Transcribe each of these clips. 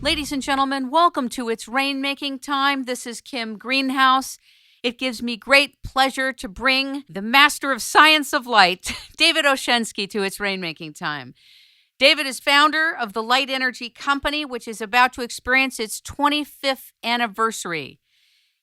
Ladies and gentlemen, welcome to It's Rainmaking Time. This is Kim Greenhouse. It gives me great pleasure to bring the master of science of light, David Olszewski, to It's Rainmaking Time. David is founder of the Light Energy Company, which is about to experience its 25th anniversary.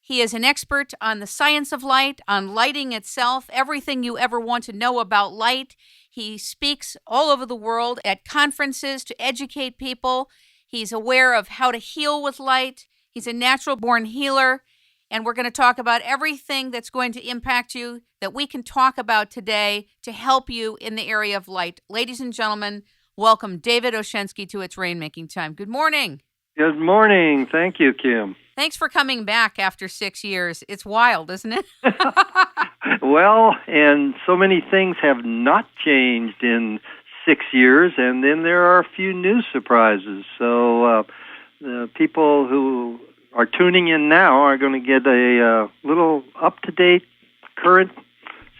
He is an expert on the science of light, on lighting itself, everything you ever want to know about light. He speaks all over the world at conferences to educate people. He's aware of how to heal with light. He's a natural-born healer. And we're going to talk about everything that's going to impact you that we can talk about today to help you in the area of light. Ladies and gentlemen, welcome David Olszewski to It's Rainmaking Time. Good morning. Good morning. Thank you, Kim. Thanks for coming back after 6 years. It's wild, isn't it? Well, and so many things have not changed in 6 years, and then there are a few new surprises. So the people who are tuning in now are going to get a little up-to-date current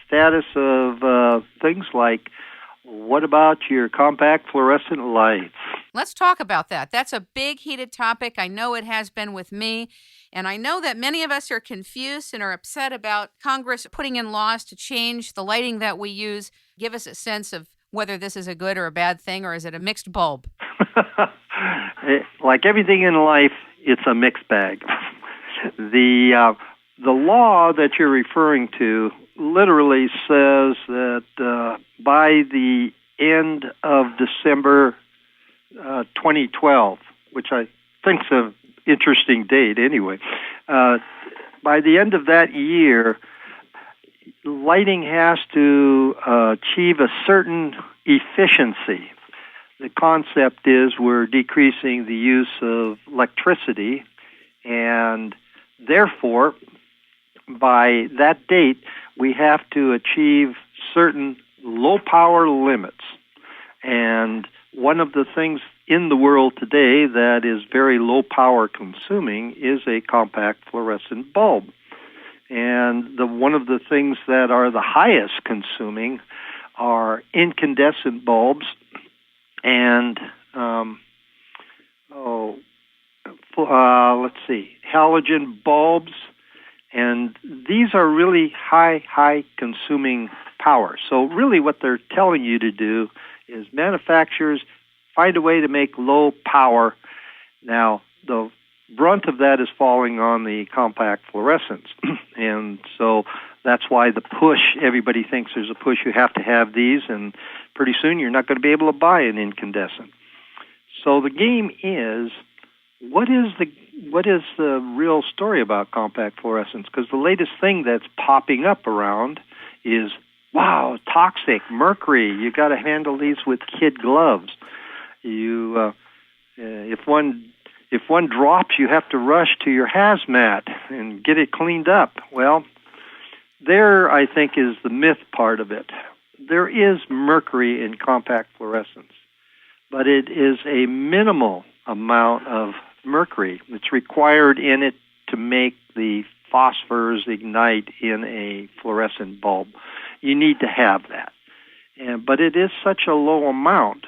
status of things like, what about your compact fluorescent lights? Let's talk about that. That's a big, heated topic. I know it has been with me. And I know that many of us are confused and are upset about Congress putting in laws to change the lighting that we use. Give us a sense of whether this is a good or a bad thing, or is it a mixed bulb? Like everything in life, it's a mixed bag. The law that you're referring to literally says that by the end of December 2012, which I think's an interesting date anyway, by the end of that year, lighting has to achieve a certain efficiency. The concept is we're decreasing the use of electricity, and therefore, by that date, we have to achieve certain low-power limits. And one of the things in the world today that is very low-power consuming is a compact fluorescent bulb. And one of the things that are the highest consuming are incandescent bulbs and, halogen bulbs. And these are really high consuming power. So really what they're telling you to do is manufacturers find a way to make low power. Now, the brunt of that is falling on the compact fluorescents. And so that's why the push, everybody thinks there's a push, you have to have these, and pretty soon you're not going to be able to buy an incandescent. So the game is, what is the real story about compact fluorescents? Because the latest thing that's popping up around is, wow, toxic, mercury, you got to handle these with kid gloves. If one drops, you have to rush to your hazmat and get it cleaned up. Well, there, I think, is the myth part of it. There is mercury in compact fluorescents, but it is a minimal amount of mercury. It's required in it to make the phosphors ignite in a fluorescent bulb. You need to have that. But it is such a low amount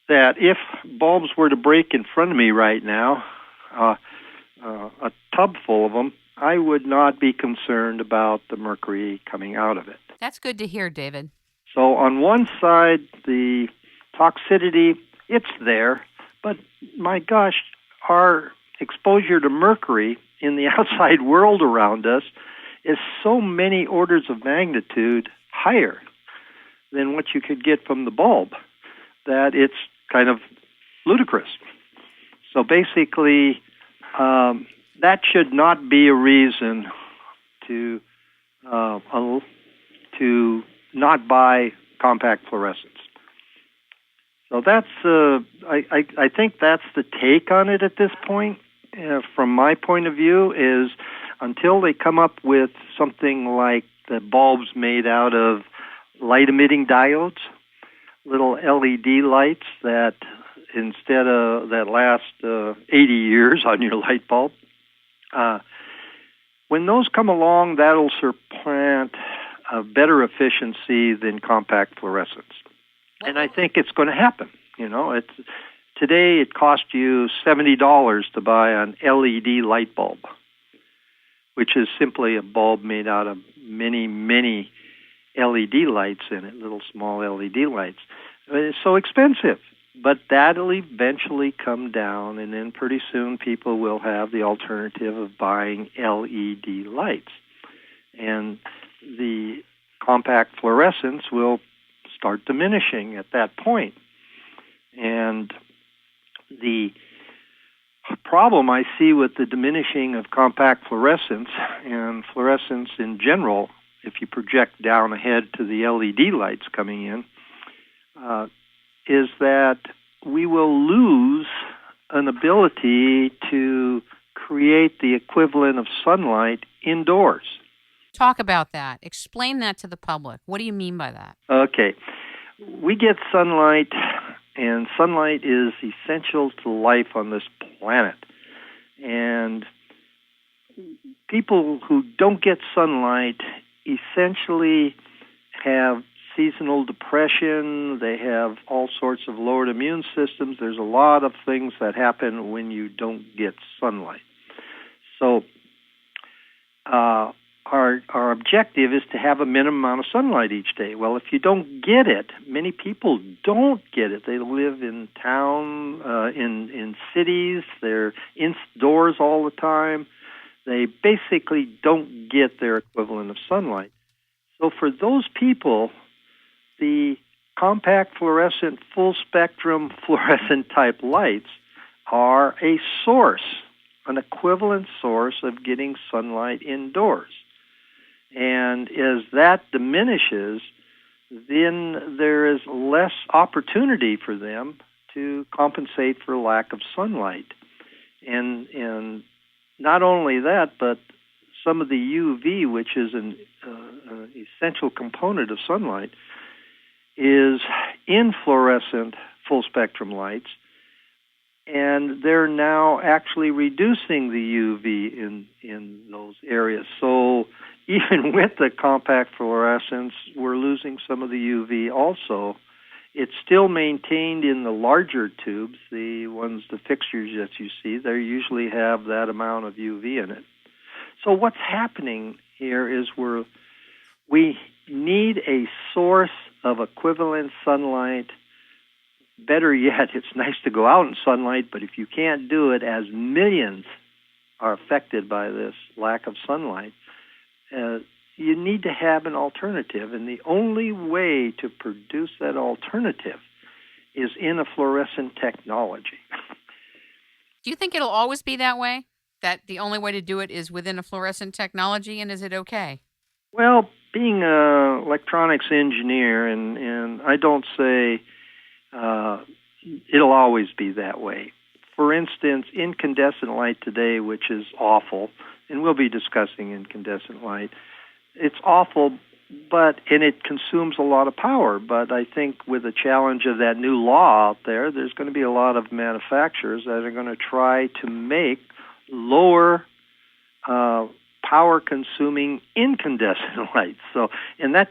that if bulbs were to break in front of me right now, a tub full of them, I would not be concerned about the mercury coming out of it. That's good to hear, David. So on one side, the toxicity, it's there, but my gosh, our exposure to mercury in the outside world around us is so many orders of magnitude higher than what you could get from the bulb that it's kind of ludicrous. So basically, that should not be a reason to not buy compact fluorescents. So that's I think that's the take on it at this point. From my point of view, is until they come up with something like the bulbs made out of light-emitting diodes, little LED lights that instead of that last 80 years on your light bulb. When those come along, that'll supplant a better efficiency than compact fluorescents. And I think it's going to happen. You know, it's Today, it costs you $70 to buy an LED light bulb, which is simply a bulb made out of many, many LED lights in it, little small LED lights. It's so expensive, but that'll eventually come down, and then pretty soon people will have the alternative of buying LED lights. And the compact fluorescents will start diminishing at that point. And the problem I see with the diminishing of compact fluorescents and fluorescents in general, if you project down ahead to the LED lights coming in, is that we will lose an ability to create the equivalent of sunlight indoors. Talk about that. Explain that to the public. What do you mean by that? Okay. We get sunlight, and sunlight is essential to life on this planet. And people who don't get sunlight essentially have seasonal depression. They have all sorts of lowered immune systems. There's a lot of things that happen when you don't get sunlight. So our objective is to have a minimum amount of sunlight each day. Well, if you don't get it, many people don't get it. They live in town, in cities. They're indoors all the time. They basically don't get their equivalent of sunlight. So for those people, the compact fluorescent, full-spectrum fluorescent-type lights are a source, an equivalent source of getting sunlight indoors. And as that diminishes, then there is less opportunity for them to compensate for lack of sunlight. And not only that, but some of the UV, which is an essential component of sunlight, is in fluorescent full-spectrum lights, and they're now actually reducing the UV in those areas. So even with the compact fluorescents, we're losing some of the UV also. It's still maintained in the larger tubes, the fixtures that you see. They usually have that amount of UV in it. So what's happening here is we need a source of equivalent sunlight. Better yet, it's nice to go out in sunlight, but if you can't do it, as millions are affected by this lack of sunlight, you need to have an alternative. And the only way to produce that alternative is in a fluorescent technology. Do you think it'll always be that way? That the only way to do it is within a fluorescent technology, and is it okay? Well, being an electronics engineer, and I don't say it'll always be that way. For instance, incandescent light today, which is awful, and we'll be discussing incandescent light, it's awful, and it consumes a lot of power. But I think with the challenge of that new law out there, there's going to be a lot of manufacturers that are going to try to make lower power-consuming incandescent lights. So, and that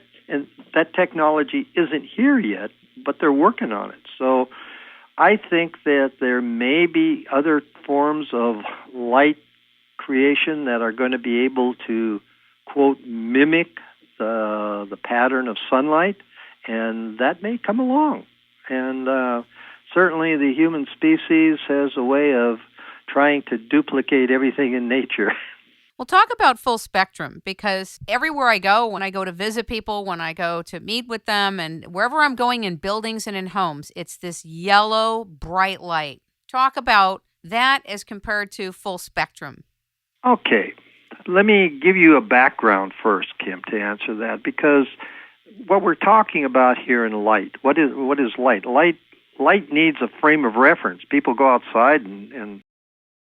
technology isn't here yet, but they're working on it. So, I think that there may be other forms of light creation that are going to be able to, quote, mimic the pattern of sunlight, and that may come along. And certainly, the human species has a way of trying to duplicate everything in nature. Well, talk about full spectrum, because everywhere I go, when I go to visit people, when I go to meet with them, and wherever I'm going in buildings and in homes, it's this yellow, bright light. Talk about that as compared to full spectrum. Okay. Let me give you a background first, Kim, to answer that, because what we're talking about here in light, what is light? Light needs a frame of reference. People go outside and